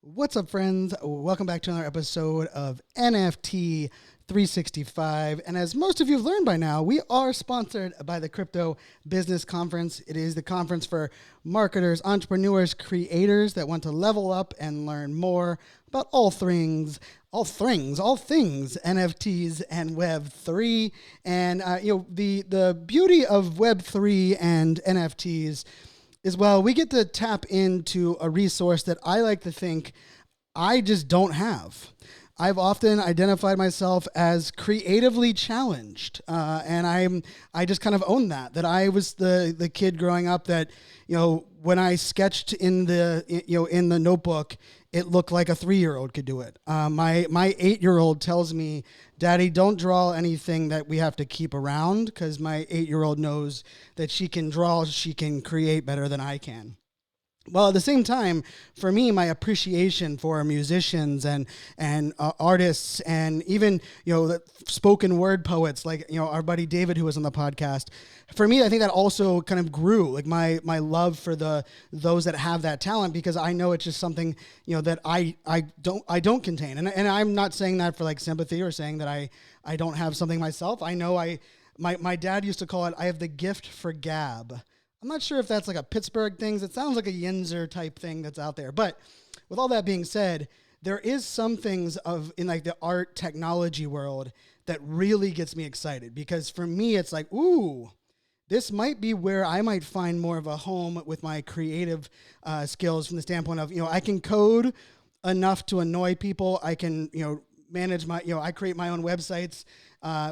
What's up, friends? Welcome back to another episode of NFT 365. And as most of you have learned by now, we are sponsored by the Crypto Business Conference. It is the conference for marketers, entrepreneurs, creators that want to level up and learn more about all things NFTs and Web3. And the beauty of Web3 and NFTs is, well, we get to tap into a resource that I like to think I just don't have. I've often identified myself as creatively challenged, and I just kind of own that I was the kid growing up that, when I sketched in the notebook, it looked like a 3-year-old could do it. My 8-year-old tells me, "Daddy, don't draw anything that we have to keep around," because my 8-year-old knows that she can draw, she can create better than I can. Well, at the same time, for me, my appreciation for musicians and artists, and even the spoken word poets like our buddy David, who was on the podcast. For me, I think that also kind of grew, like my love for those that have that talent, because I know it's just something that I don't contain, and I'm not saying that for like sympathy or saying that I don't have something myself. I know my dad used to call it, I have the gift for gab. I'm not sure if that's like a Pittsburgh thing. It sounds like a Yinzer type thing that's out there. But with all that being said, there is some things in like the art technology world that really gets me excited, because for me, it's like, ooh, this might be where I might find more of a home with my creative skills, from the standpoint of, I can code enough to annoy people. I can, manage I create my own websites,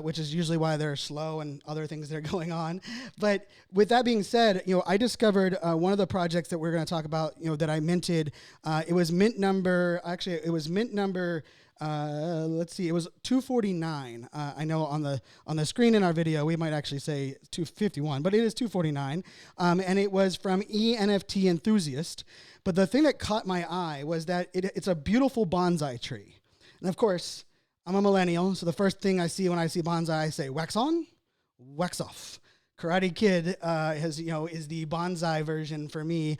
which is usually why they're slow and other things that are going on. But with that being said, I discovered one of the projects that we're going to talk about, that I minted. It was mint number, let's see, it was 249. I know on the screen in our video, we might actually say 251, but it is 249. And it was from eNFThusiast. But the thing that caught my eye was that it's a beautiful bonsai tree. And of course, I'm a millennial, so the first thing I see when I see bonsai, I say, wax on, wax off. Karate Kid is the bonsai version for me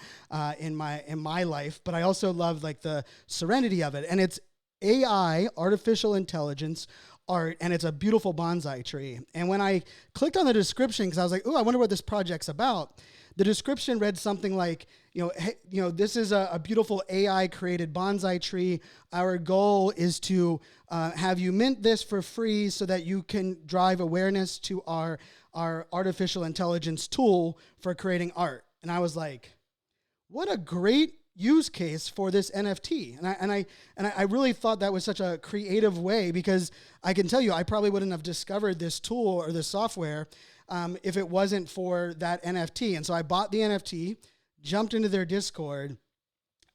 in my life, but I also love like the serenity of it. And it's AI, artificial intelligence, art, and it's a beautiful bonsai tree. And when I clicked on the description, because I was like, oh, I wonder what this project's about, the description read something like, this is a beautiful AI-created bonsai tree. Our goal is to have you mint this for free so that you can drive awareness to our artificial intelligence tool for creating art. And I was like, what a great use case for this NFT. And I really thought that was such a creative way, because I can tell you, I probably wouldn't have discovered this tool or this software if it wasn't for that NFT. And so I bought the NFT, jumped into their Discord,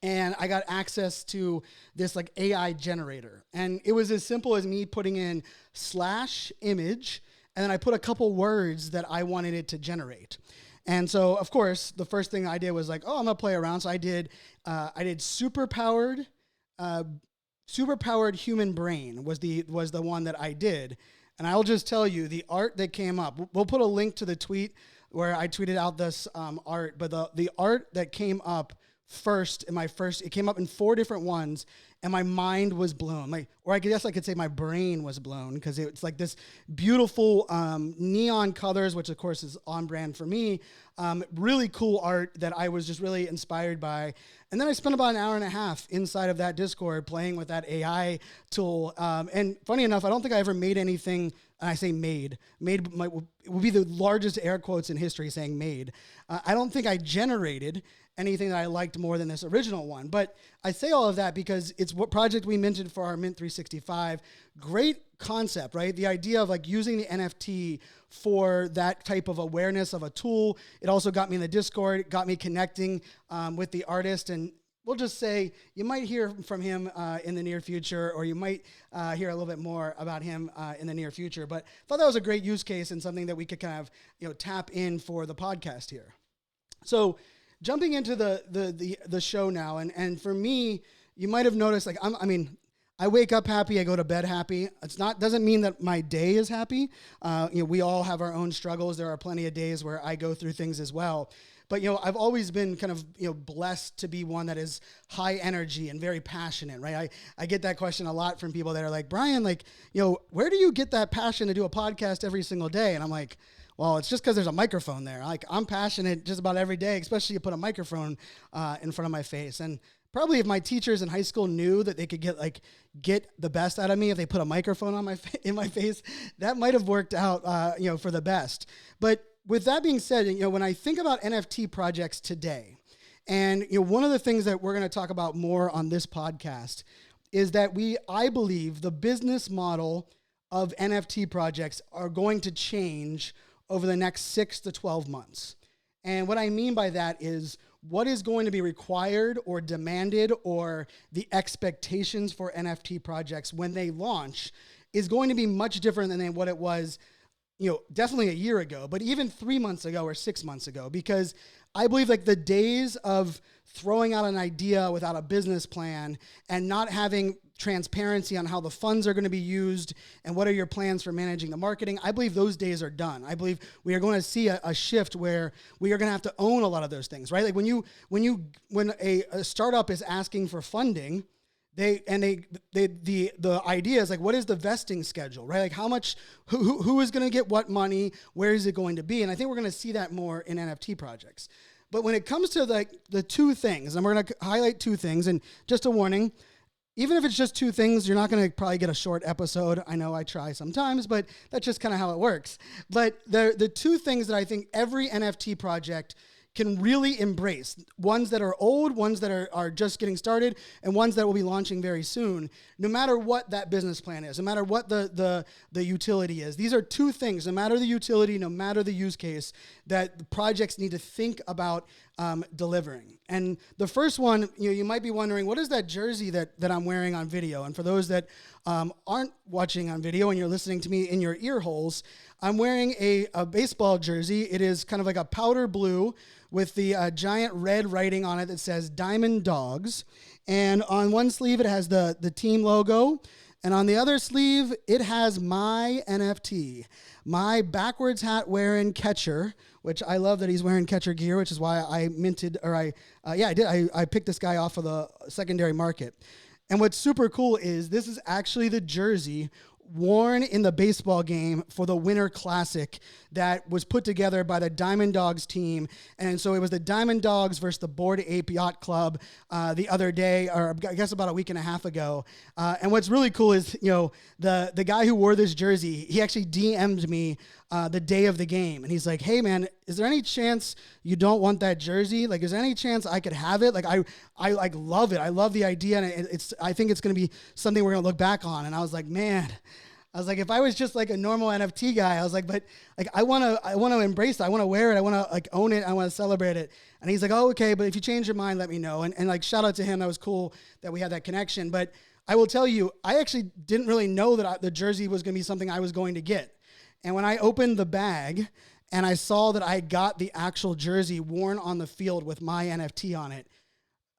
and I got access to this like AI generator. And it was as simple as me putting in /image, and then I put a couple words that I wanted it to generate. And so, of course, the first thing I did was like, oh, I'm gonna play around. So I did superpowered human brain was the one that I did. And I'll just tell you, the art that came up, we'll put a link to the tweet where I tweeted out this art, but the art that came up it came up in 4 different ones, and my mind was blown. Or I guess I could say my brain was blown, because it's like this beautiful neon colors, which of course is on brand for me. Really cool art that I was just really inspired by. And then I spent about an hour and a half inside of that Discord playing with that AI tool. And funny enough, I don't think I ever made anything. And I say made. Made would be the largest air quotes in history, saying made. I don't think I generated anything that I liked more than this original one. But I say all of that because it's what project we minted for our Mint 365. Great concept, right? The idea of like using the NFT for that type of awareness of a tool. It also got me in the Discord, it got me connecting with the artist, and we'll just say you might hear from him in the near future, or you might hear a little bit more about him in the near future. But I thought that was a great use case and something that we could kind of tap in for the podcast here. So jumping into the show now, and for me, you might have noticed, like I wake up happy, I go to bed happy. Doesn't mean that my day is happy. We all have our own struggles. There are plenty of days where I go through things as well. but I've always been kind of blessed to be one that is high energy and very passionate, right? I get that question a lot from people that are like, Brian, like, where do you get that passion to do a podcast every single day? And I'm like, well, it's just because there's a microphone there. Like, I'm passionate just about every day, especially you put a microphone in front of my face. And probably if my teachers in high school knew that they could get the best out of me if they put a microphone on in my face, that might have worked out, for the best. But with that being said, when I think about NFT projects today, and one of the things that we're going to talk about more on this podcast is that I believe the business model of NFT projects are going to change over the next 6 to 12 months. And what I mean by that is what is going to be required or demanded, or the expectations for NFT projects when they launch is going to be much different than what it was, definitely a year ago, but even 3 months ago or 6 months ago, because I believe like the days of throwing out an idea without a business plan and not having transparency on how the funds are going to be used and what are your plans for managing the marketing, I believe those days are done. I believe we are going to see a shift where we are going to have to own a lot of those things, right? Like when a startup is asking for funding, the idea is like, what is the vesting schedule, right? Like how much, who is going to get what money, where is it going to be? And I think we're going to see that more in NFT projects. But when it comes to the two things, and we're going to highlight two things, and just a warning, even if it's just two things, you're not going to probably get a short episode. I know I try sometimes, but that's just kind of how it works. But the two things that I think every NFT project can really embrace, ones that are old, ones that are just getting started, and ones that will be launching very soon, no matter what that business plan is, no matter what the utility is. These are two things, no matter the utility, no matter the use case, that the projects need to think about delivering. And the first one, you might be wondering, what is that jersey that I'm wearing on video? And for those that aren't watching on video and you're listening to me in your ear holes, I'm wearing a baseball jersey. It is kind of like a powder blue with the giant red writing on it that says Diamond Dawgs. And on one sleeve, it has the team logo. And on the other sleeve, it has my NFT, my backwards hat wearing catcher, which I love that he's wearing catcher gear, which is why I minted, or I did. I picked this guy off of the secondary market. And what's super cool is this is actually the jersey worn in the baseball game for the Winter Classic that was put together by the Diamond Dawgs team. And so it was the Diamond Dawgs versus the Bored Ape Yacht Club the other day, or I guess about a week and a half ago. And what's really cool is, the guy who wore this jersey, he actually DM'd me the day of the game. And he's like, hey man, is there any chance you don't want that jersey? Like, is there any chance I could have it? Like, I like love it. I love the idea. And I think it's going to be something we're going to look back on. And I was like, man, if I was just like a normal NFT guy, I was like, but like, I want to embrace it. I want to wear it. I want to like own it. I want to celebrate it. And he's like, oh, okay. But if you change your mind, let me know. And like, shout out to him. That was cool that we had that connection. But I will tell you, I actually didn't really know that the jersey was going to be something I was going to get. And when I opened the bag and I saw that I got the actual jersey worn on the field with my NFT on it,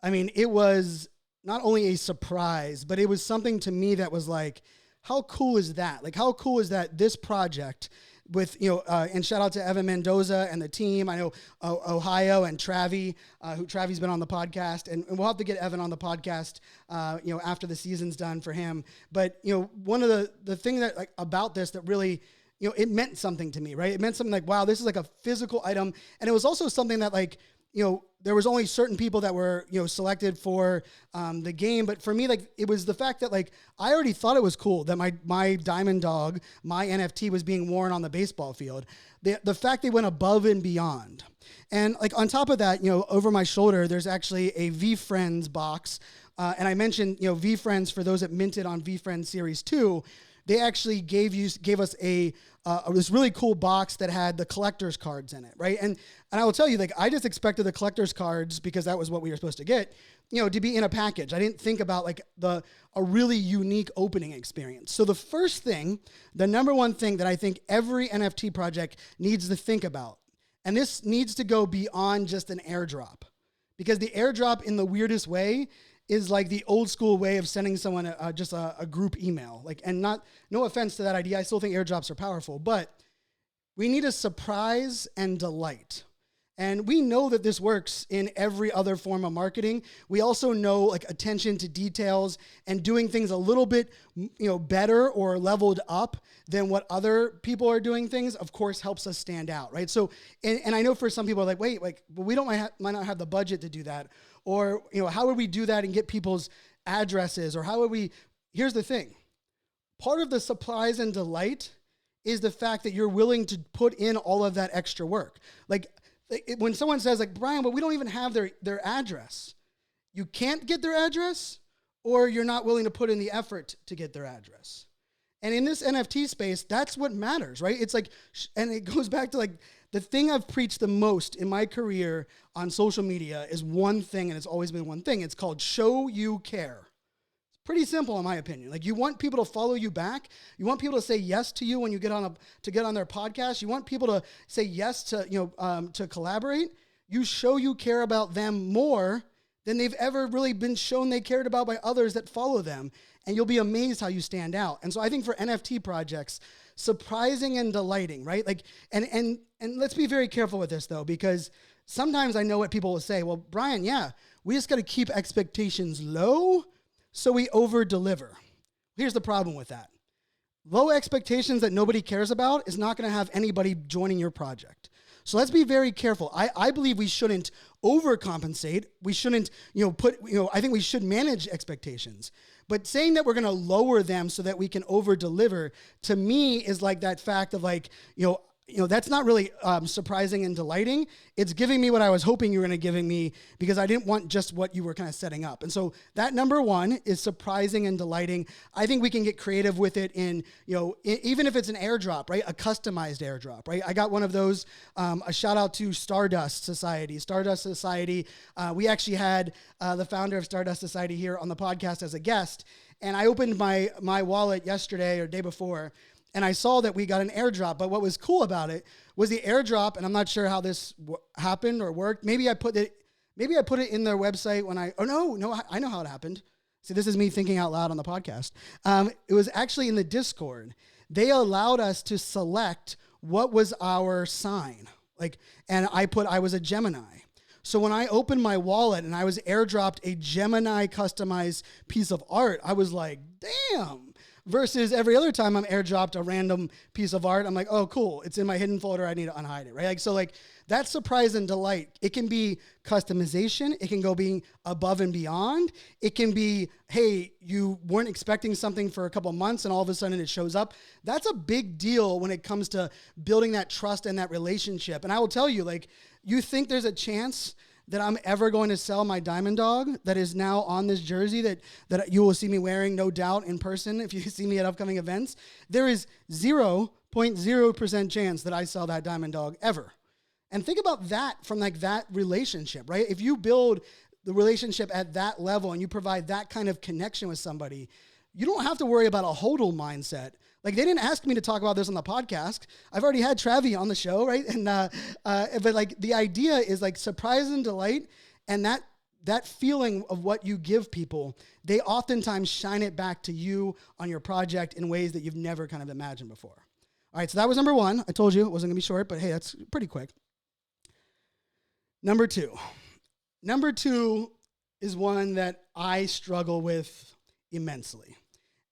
I mean, it was not only a surprise, but it was something to me that was like, how cool is that? Like, how cool is that this project with, and shout out to Evan Mendoza and the team. I know Ohio and Travi, Travi's been on the podcast, and we'll have to get Evan on the podcast, after the season's done for him. But, one of the thing that like about this that really, it meant something to me, right? It meant something like, wow, this is like a physical item. And it was also something that like, there was only certain people that were, selected for the game. But for me, like, it was the fact that like, I already thought it was cool that my Diamond Dog, my NFT was being worn on the baseball field. The fact they went above and beyond. And like, on top of that, over my shoulder, there's actually a Veefriends box. And I mentioned, Veefriends, for those that minted on Veefriends Series 2, they actually gave us this really cool box that had the collector's cards in it, right? And I will tell you, like, I just expected the collector's cards, because that was what we were supposed to get, to be in a package. I didn't think about like a really unique opening experience. So the first thing, the number one thing that I think every NFT project needs to think about, and this needs to go beyond just an airdrop, because the airdrop in the weirdest way is like the old school way of sending someone just a group email. Like, and no offense to that idea. I still think airdrops are powerful, but we need a surprise and delight. And we know that this works in every other form of marketing. We also know like attention to details and doing things a little bit, better or leveled up than what other people are doing things, of course, helps us stand out, right? So, and I know for some people are like, wait, like, well, we might not have the budget to do that. Or, how would we do that and get people's addresses? Or how would we, here's the thing. Part of the surprise and delight is the fact that you're willing to put in all of that extra work. Like, when someone says like, Brian, but we don't even have their address. You can't get their address, or you're not willing to put in the effort to get their address. And in this NFT space, that's what matters, right? It's like, and it goes back to like, the thing I've preached the most in my career on social media is one thing, and it's always been one thing. It's called show you care. Pretty simple in my opinion. Like, you want people to follow you back. You want people to say yes to you when you get on their podcast. You want people to say yes to, to collaborate. You show you care about them more than they've ever really been shown they cared about by others that follow them. And you'll be amazed how you stand out. And so I think for NFT projects, surprising and delighting, right? Like, and let's be very careful with this though, because sometimes I know what people will say. Well, Brian, yeah, we just got to keep expectations low so we over-deliver. Here's the problem with that. Low expectations that nobody cares about is not going to have anybody joining your project. So let's be very careful. I believe we shouldn't overcompensate. We shouldn't, I think we should manage expectations. But saying that we're going to lower them so that we can over-deliver, to me, is like that fact of like, that's not really surprising and delighting. It's giving me what I was hoping you were going to give me, because I didn't want just what you were kind of setting up. And so that number one is surprising and delighting. I think we can get creative with it in, even if it's an airdrop, right? A customized airdrop, right? I got one of those, a shout out to Stardust Society. Stardust Society, we actually had the founder of Stardust Society here on the podcast as a guest. And I opened my wallet yesterday or day before, and I saw that we got an airdrop. But what was cool about it was the airdrop, and I'm not sure how this happened or worked. Maybe I put it in their website when I know how it happened. See, this is me thinking out loud on the podcast. It was actually in the Discord. They allowed us to select what was our sign. And I was a Gemini. So when I opened my wallet and I was airdropped a Gemini customized piece of art, I was like, damn. Versus every other time I'm airdropped a random piece of art, I'm like, oh, cool. It's in my hidden folder. I need to unhide it, right? So that surprise and delight. It can be customization. It can go being above and beyond. It can be, hey, you weren't expecting something for a couple of months and all of a sudden it shows up. That's a big deal when it comes to building that trust and that relationship. And I will tell you, you think there's a chance that I'm ever going to sell my Diamond Dog that is now on this jersey that you will see me wearing, no doubt, in person if you see me at upcoming events? There is 0.0% chance that I sell that Diamond Dog ever. And think about that from that relationship, right? If you build the relationship at that level and you provide that kind of connection with somebody, you don't have to worry about a hodl mindset. They didn't ask me to talk about this on the podcast. I've already had Travi on the show, right? And but the idea is surprise and delight, and that feeling of what you give people, they oftentimes shine it back to you on your project in ways that you've never kind of imagined before. All right, so that was number one. I told you it wasn't gonna be short, but hey, that's pretty quick. Number two is one that I struggle with immensely.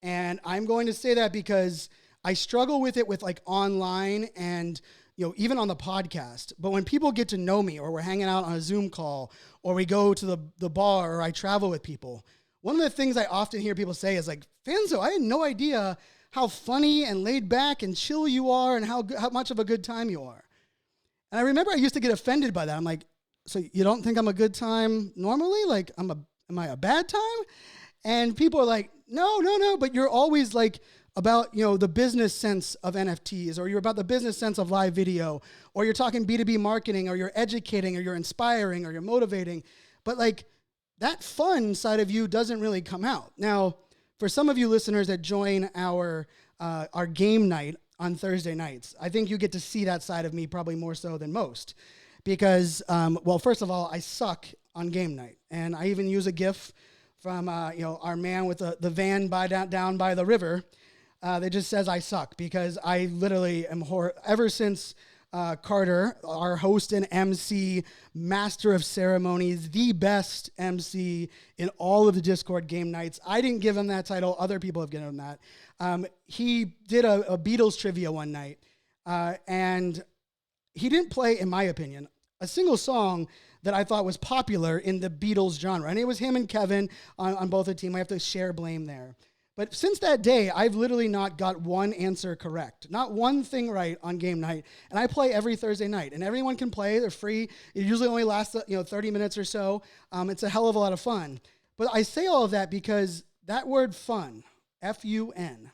And I'm going to say that because I struggle with it with online and, even on the podcast. But when people get to know me, or we're hanging out on a Zoom call, or we go to the bar, or I travel with people, one of the things I often hear people say is Fanzo, I had no idea how funny and laid back and chill you are and how much of a good time you are. And I remember I used to get offended by that. I'm like, so you don't think I'm a good time normally? Am I a bad time? And people are like, no, but you're always about, the business sense of NFTs, or you're about the business sense of live video, or you're talking B2B marketing, or you're educating, or you're inspiring, or you're motivating. But that fun side of you doesn't really come out. Now, for some of you listeners that join our game night on Thursday nights, I think you get to see that side of me probably more so than most. Because, first of all, I suck on game night. And I even use a GIF from our man with the van down by the river that just says I suck, because I literally am ever since Carter, our host and MC, master of ceremonies, the best MC in all of the Discord game nights. I didn't give him that title. Other people have given him that. He did a Beatles trivia one night, and he didn't play, in my opinion, a single song that I thought was popular in the Beatles genre. And it was him and Kevin on both the team. We have to share blame there. But since that day, I've literally not got one answer correct. Not one thing right on game night. And I play every Thursday night. And everyone can play. They're free. It usually only lasts 30 minutes or so. It's a hell of a lot of fun. But I say all of that because that word fun, F-U-N,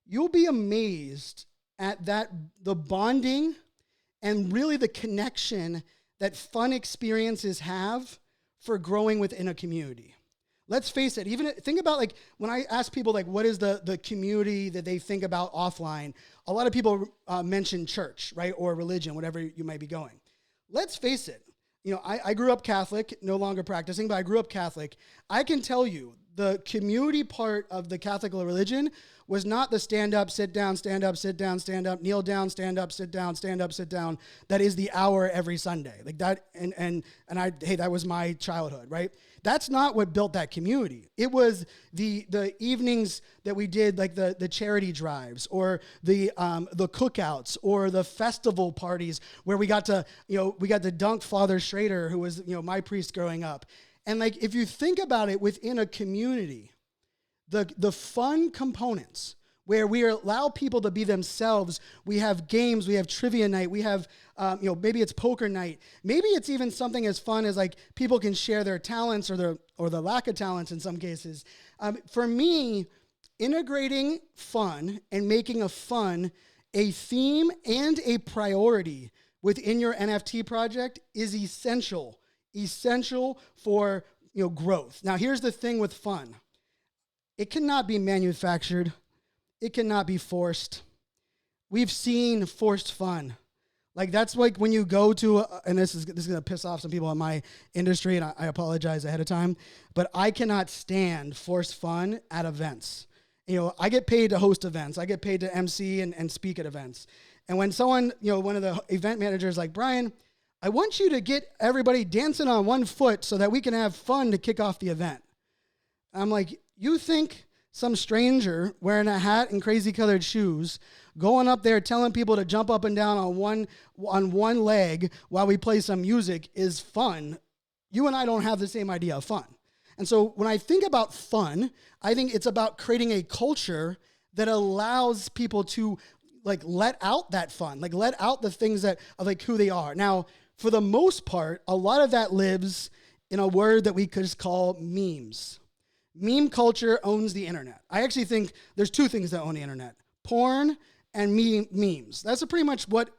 you'll be amazed at the bonding and really the connection that fun experiences have for growing within a community. Let's face it, even think about like when I ask people like what is the community that they think about offline, a lot of people mention church, right? Or religion, whatever you might be going. Let's face it, I grew up Catholic, no longer practicing, but I grew up Catholic. I can tell you the community part of the Catholic religion was not the stand up, sit down, stand up, sit down, stand up, kneel down, stand up, sit down, stand up, sit down. That is the hour every Sunday. Like that, that was my childhood, right? That's not what built that community. It was the evenings that we did, like the charity drives or the cookouts or the festival parties where we got to dunk Father Schrader, who was my priest growing up. And like if you think about it within a community, the fun components where we allow people to be themselves. We have games, we have trivia night, we have, maybe it's poker night. Maybe it's even something as fun as like people can share their talents or the lack of talents in some cases. For me, integrating fun and making a fun a theme and a priority within your NFT project is essential for growth. Now, here's the thing with fun. It cannot be manufactured. It cannot be forced. We've seen forced fun. Like that's like when you go to, and this is going to piss off some people in my industry, and I apologize ahead of time, but I cannot stand forced fun at events. I get paid to host events. I get paid to MC and speak at events. And when someone, one of the event managers like, Brian, I want you to get everybody dancing on one foot so that we can have fun to kick off the event. I'm like, you think some stranger wearing a hat and crazy colored shoes going up there telling people to jump up and down on one leg while we play some music is fun? You and I don't have the same idea of fun. And so when I think about fun, I think it's about creating a culture that allows people to like let out that fun, like let out the things that are like who they are. Now, for the most part, a lot of that lives in a word that we could just call memes. Meme culture owns the internet. I actually think there's two things that own the internet: porn and memes. That's pretty much what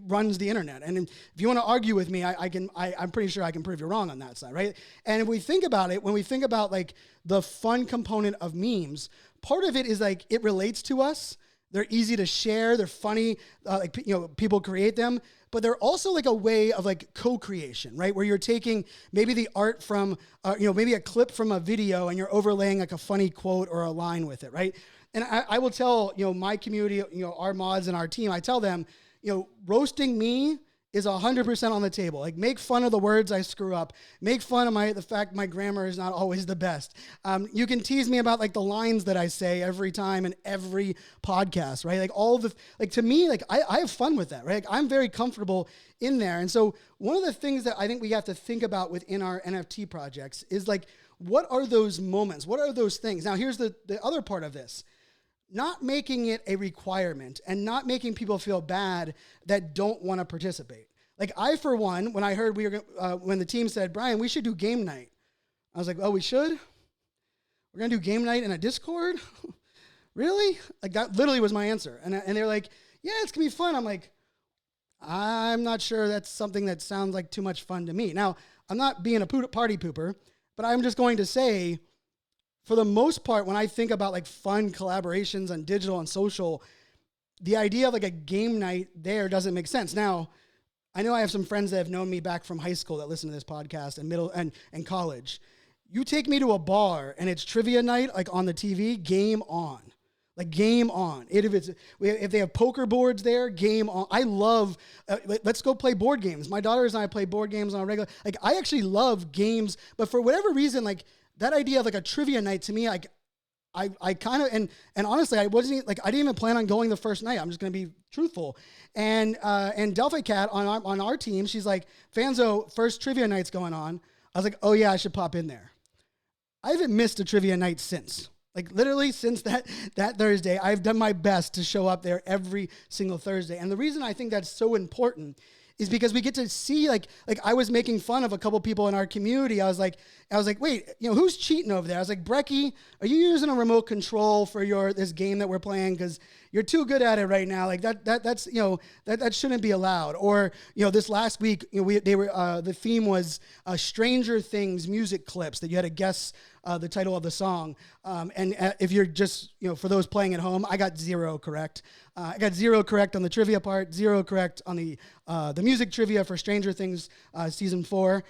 runs the internet. And if you want to argue with me, I'm pretty sure I can prove you wrong on that side, right? And if we think about it, when we think about like the fun component of memes, part of it is like it relates to us. They're easy to share. They're funny. People create them. But they're also like a way of like co-creation, right? Where you're taking maybe the art from, maybe a clip from a video and you're overlaying like a funny quote or a line with it, right? And I will tell, my community, our mods and our team, I tell them, roasting me is 100% on the table. Like, make fun of the words I screw up. Make fun of the fact my grammar is not always the best. You can tease me about like the lines that I say every time in every podcast, right? Like to me, like I have fun with that, right? Like, I'm very comfortable in there. And so one of the things that I think we have to think about within our NFT projects is like, what are those moments? What are those things? Now, here's the other part of this. Not making it a requirement and not making people feel bad that don't want to participate. Like I, for one, when I heard when the team said, Brian, we should do game night, I was like, oh, we should? We're going to do game night in a Discord? Really? Like that literally was my answer. And they're like, yeah, it's going to be fun. I'm like, I'm not sure that's something that sounds like too much fun to me. Now, I'm not being a party pooper, but I'm just going to say, for the most part, when I think about like fun collaborations on digital and social, the idea of like a game night there doesn't make sense. Now, I know I have some friends that have known me back from high school that listen to this podcast and middle and college. You take me to a bar and it's trivia night, like on the TV, game on. Like game on. If they have poker boards there, game on. I love. Let's go play board games. My daughters and I play board games on a regular. Like I actually love games, but for whatever reason, like that idea of like a trivia night to me, like I kind of and honestly, I didn't even plan on going the first night. I'm just gonna be truthful. And Delphi Cat on our team, she's like, Fanzo, first trivia night's going on. I was like, oh yeah, I should pop in there. I haven't missed a trivia night since. Like literally since that Thursday, I've done my best to show up there every single Thursday. And the reason I think that's so important is because we get to see like I was making fun of a couple people in our community. I was like, wait, who's cheating over there? I was like, Brecky, are you using a remote control for this game that we're playing? Because you're too good at it right now. Like that's that shouldn't be allowed. Or this last week, the theme was Stranger Things music clips that you had to guess the title of the song. And if you're just for those playing at home, I got 0 correct. I got 0 correct on the trivia part, 0 correct on the music trivia for Stranger Things season 4.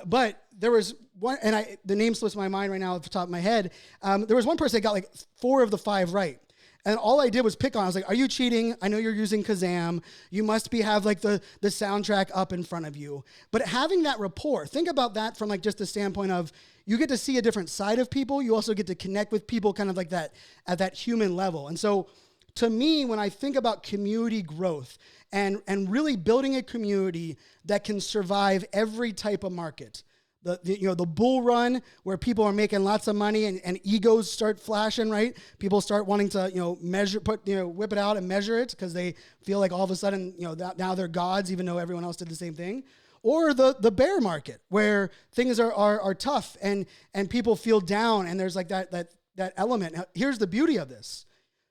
But there was one, and the name slips my mind right now off the top of my head. There was one person that got like 4 of the 5 right. And all I did was pick on. I was like, "Are you cheating? I know you're using Kazam. You must have like the soundtrack up in front of you." But having that rapport, think about that from like just the standpoint of you get to see a different side of people. You also get to connect with people, kind of like that at that human level. And so, to me, when I think about community growth and really building a community that can survive every type of market. The bull run where people are making lots of money and egos start flashing, right? People start wanting to, whip it out and measure it because they feel like all of a sudden, now they're gods, even though everyone else did the same thing. Or the bear market where things are tough and people feel down and there's like that element. Now, here's the beauty of this.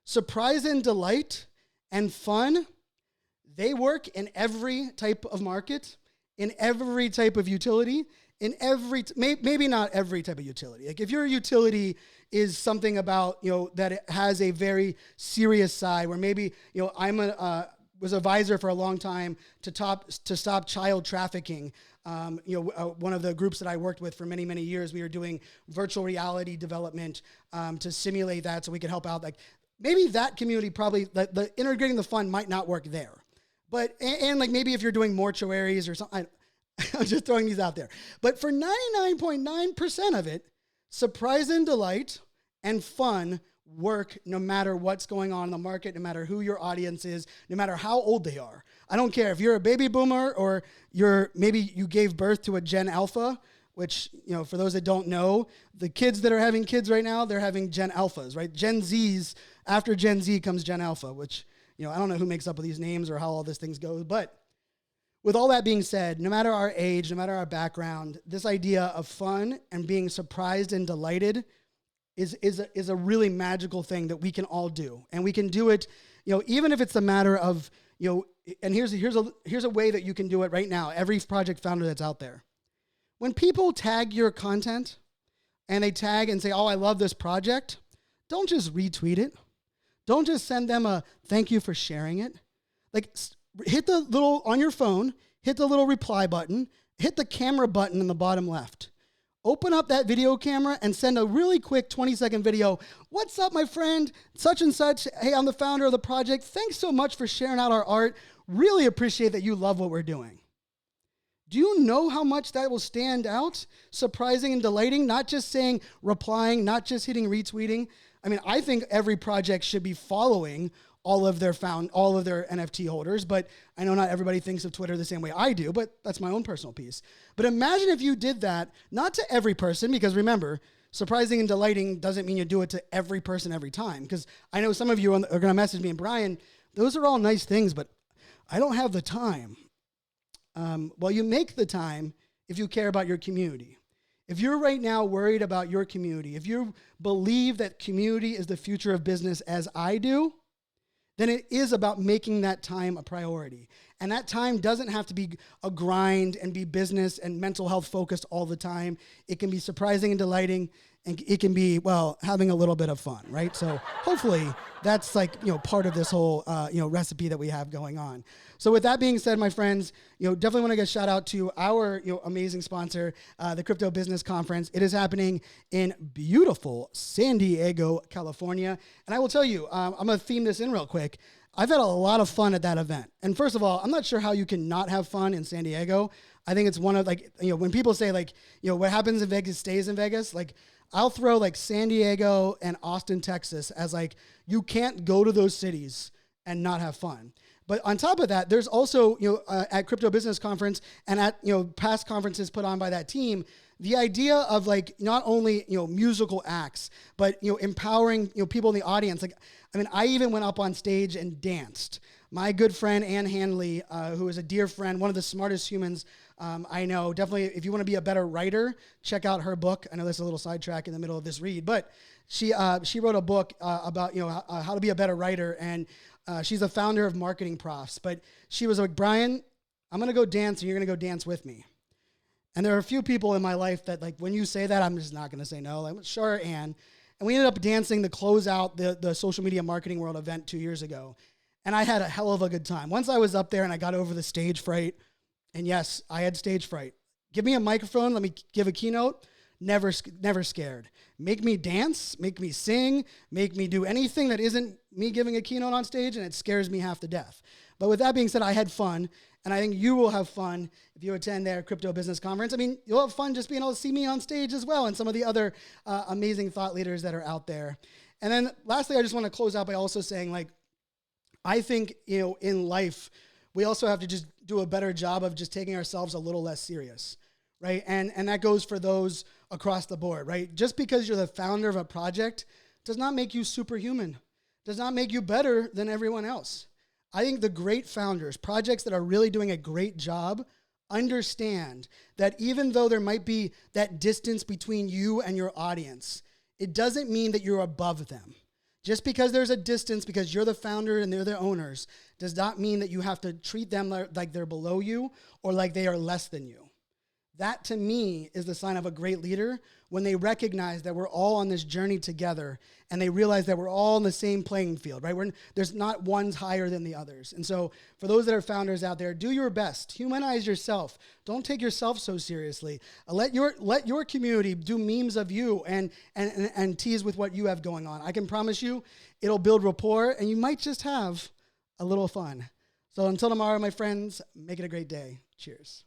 Surprise and delight and fun, they work in every type of market, in every type of utility, in maybe not every type of utility. Like if your utility is something about, that it has a very serious side where maybe, was a visor for a long time to stop child trafficking. One of the groups that I worked with for many, many years, we were doing virtual reality development to simulate that so we could help out. Like maybe that community probably, the integrating the fund might not work there. But, and like maybe if you're doing mortuaries or something, I'm just throwing these out there. But for 99.9% of it, surprise and delight and fun work no matter what's going on in the market, no matter who your audience is, no matter how old they are. I don't care if you're a baby boomer or maybe you gave birth to a Gen Alpha, which, for those that don't know, the kids that are having kids right now, they're having Gen Alphas, right? Gen Zs, after Gen Z comes Gen Alpha, which, I don't know who makes up with these names or how all these things go, but with all that being said, no matter our age, no matter our background, this idea of fun and being surprised and delighted is a really magical thing that we can all do. And we can do it, even if it's a matter of, and here's a way that you can do it right now, every project founder that's out there. When people tag your content and they tag and say, "Oh, I love this project," don't just retweet it. Don't just send them a thank you for sharing it. Like, hit the little, on your phone, hit the little reply button, hit the camera button in the bottom left. Open up that video camera and send a really quick 20-second video. "What's up, my friend? Such and such. Hey, I'm the founder of the project. Thanks so much for sharing out our art. Really appreciate that you love what we're doing." Do you know how much that will stand out? Surprising and delighting, not just saying, replying, not just hitting retweeting. I mean, I think every project should be following all of their NFT holders, but I know not everybody thinks of Twitter the same way I do, but that's my own personal piece. But imagine if you did that, not to every person, because remember, surprising and delighting doesn't mean you do it to every person every time, because I know some of you are going to message me and Brian, those are all nice things, but I don't have the time. Well, you make the time if you care about your community. If you're right now worried about your community, if you believe that community is the future of business as I do, then it is about making that time a priority. And that time doesn't have to be a grind and be business and mental health focused all the time. It can be surprising and delighting and it can be, well, having a little bit of fun, right? So hopefully that's like, part of this whole, recipe that we have going on. So with that being said, my friends, definitely want to give a shout out to our, amazing sponsor, the Crypto Business Conference. It is happening in beautiful San Diego, California. And I will tell you, I'm going to theme this in real quick. I've had a lot of fun at that event. And first of all, I'm not sure how you can not have fun in San Diego. I think it's one of when people say what happens in Vegas stays in Vegas, I'll throw San Diego and Austin, Texas as you can't go to those cities and not have fun. But on top of that, there's also, at Crypto Business Conference and at, past conferences put on by that team, the idea of not only, musical acts, but, empowering, people in the audience. I even went up on stage and danced. My good friend, Ann Handley, who is a dear friend, one of the smartest humans I know. Definitely, if you want to be a better writer, check out her book. I know there's a little sidetrack in the middle of this read, but she wrote a book about, how to be a better writer. And she's a founder of Marketing Profs. But she was like, Brian, I'm going to go dance and you're going to go dance with me. And there are a few people in my life that when you say that, I'm just not going to say no. Sure, Ann. And we ended up dancing to close out the Social Media Marketing World event 2 years ago. And I had a hell of a good time. Once I was up there and I got over the stage fright, and yes, I had stage fright. Give me a microphone, let me give a keynote, never scared. Make me dance, make me sing, make me do anything that isn't me giving a keynote on stage, and it scares me half to death. But with that being said, I had fun, and I think you will have fun if you attend their Crypto Business Conference. You'll have fun just being able to see me on stage as well and some of the other amazing thought leaders that are out there. And then lastly, I just want to close out by also saying, I think, in life, we also have to just do a better job of just taking ourselves a little less serious, right? And that goes for those across the board, right? Just because you're the founder of a project does not make you superhuman, does not make you better than everyone else. I think the great founders, projects that are really doing a great job, understand that even though there might be that distance between you and your audience, it doesn't mean that you're above them. Just because there's a distance, because you're the founder and they're the owners, does not mean that you have to treat them like they're below you or like they are less than you. That, to me, is the sign of a great leader when they recognize that we're all on this journey together and they realize that we're all in the same playing field, right? There's not one's higher than the others. And so for those that are founders out there, do your best. Humanize yourself. Don't take yourself so seriously. Let your community do memes of you and tease with what you have going on. I can promise you it'll build rapport and you might just have a little fun. So until tomorrow, my friends, make it a great day. Cheers.